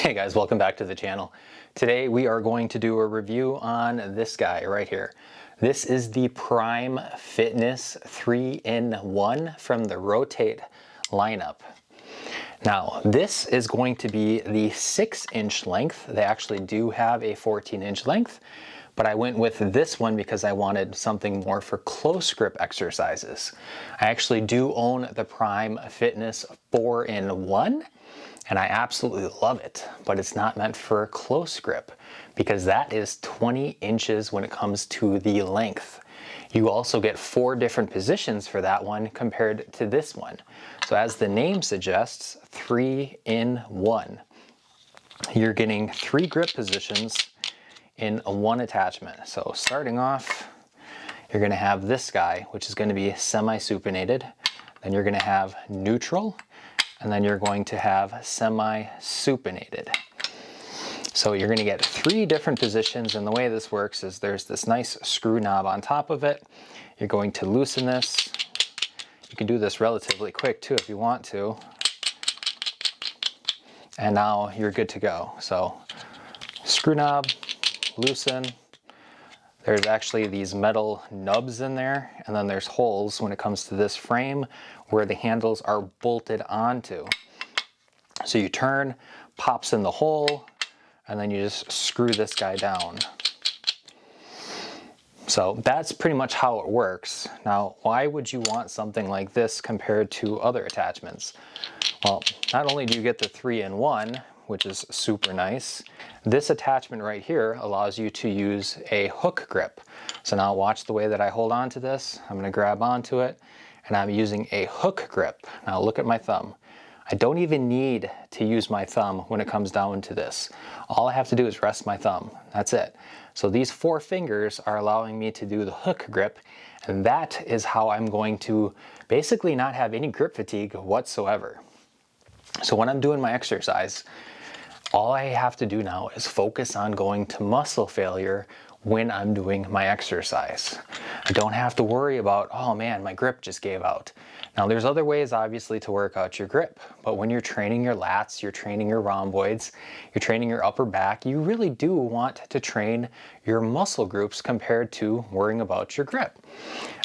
Hey guys, welcome back to the channel. Today we are going to do a review on this guy right here. This is the Prime Fitness 3-in-1 from the RO-T8 lineup. Now this is going to be the 6-inch length. They actually do have a 14-inch length, but I went with this one because I wanted something more for close grip exercises. I actually do own the Prime Fitness 4-in-1. And I absolutely love it, but it's not meant for close grip because that is 20 inches when it comes to the length. You also get 4 different positions for that one compared to this one. So as the name suggests, 3-in-1. You're getting 3 grip positions in one attachment. So starting off, you're gonna have this guy, which is gonna be semi-supinated. Then you're gonna have neutral, and then you're going to have semi-supinated. So you're going to get 3 different positions, and the way this works is there's this nice screw knob on top of it. You're going to loosen this. You can do this relatively quick too if you want to. And now you're good to go. So screw knob, loosen. There's actually these metal nubs in there, and then there's holes when it comes to this frame where the handles are bolted onto. So you turn, pops in the hole, and then you just screw this guy down. So that's pretty much how it works. Now, why would you want something like this compared to other attachments? Well, not only do you get the 3-in-1, which is super nice, this attachment right here allows you to use a hook grip. So now watch the way that I hold on to this. I'm gonna grab onto it, and I'm using a hook grip. Now look at my thumb. I don't even need to use my thumb when it comes down to this. All I have to do is rest my thumb. That's it. So these 4 fingers are allowing me to do the hook grip, and that is how I'm going to basically not have any grip fatigue whatsoever. So when I'm doing my exercise, all I have to do now is focus on going to muscle failure when I'm doing my exercise. I don't have to worry about, oh man, my grip just gave out. Now there's other ways obviously to work out your grip, but when you're training your lats, you're training your rhomboids, you're training your upper back, you really do want to train your muscle groups compared to worrying about your grip.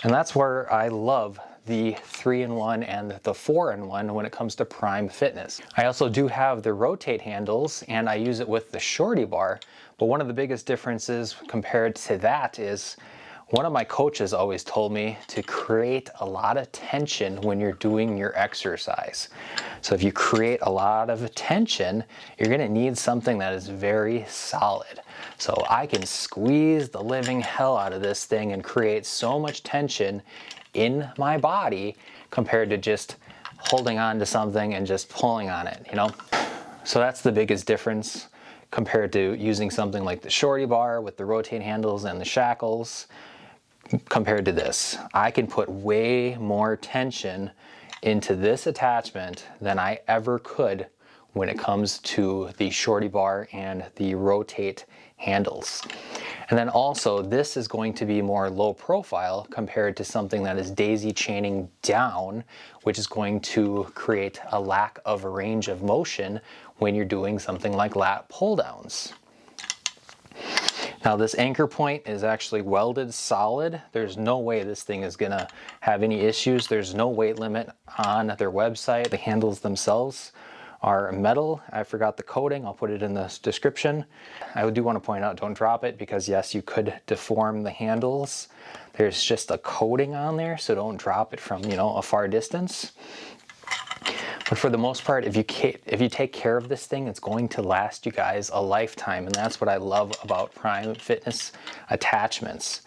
And that's where I love the 3-in-1 and the 4-in-1 when it comes to Prime Fitness. I also do have the RO-T8 handles, and I use it with the shorty bar, but one of the biggest differences compared to that is one of my coaches always told me to create a lot of tension when you're doing your exercise. So if you create a lot of tension, you're gonna need something that is very solid. So I can squeeze the living hell out of this thing and create so much tension in my body compared to just holding on to something and just pulling on it, you know? So that's the biggest difference compared to using something like the shorty bar with the RO-T8 handles and the shackles compared to this. I can put way more tension into this attachment than I ever could when it comes to the shorty bar and the RO-T8 handles. And then also this is going to be more low profile compared to something that is daisy chaining down, which is going to create a lack of range of motion when you're doing something like lat pull downs. Now this anchor point is actually welded solid. There's no way this thing is gonna have any issues. There's no weight limit on their website. The handles themselves are metal. I forgot the coating. I'll put it in the description. I do want to point out, don't drop it, because yes, you could deform the handles. There's just a coating on there, so don't drop it from, you know, a far distance. But for the most part, if you take care of this thing, it's going to last you guys a lifetime, and that's what I love about Prime Fitness attachments.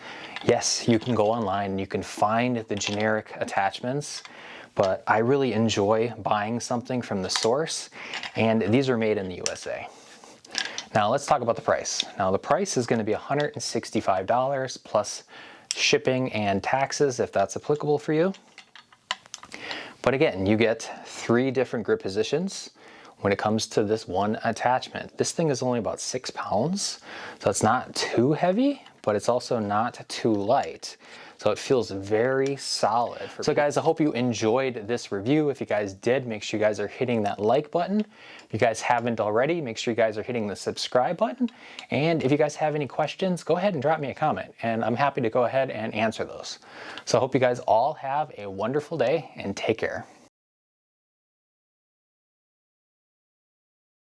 Yes, you can go online and you can find the generic attachments, but I really enjoy buying something from the source, and these are made in the USA. Now let's talk about the price. Now the price is going to be $165 plus shipping and taxes if that's applicable for you. But again, you get 3 different grip positions when it comes to this one attachment. This thing is only about 6 pounds, so it's not too heavy, but it's also not too light. So it feels very solid. So guys, I hope you enjoyed this review. If you guys did, make sure you guys are hitting that like button. If you guys haven't already, make sure you guys are hitting the subscribe button. And if you guys have any questions, go ahead and drop me a comment, and I'm happy to go ahead and answer those. So I hope you guys all have a wonderful day, and take care.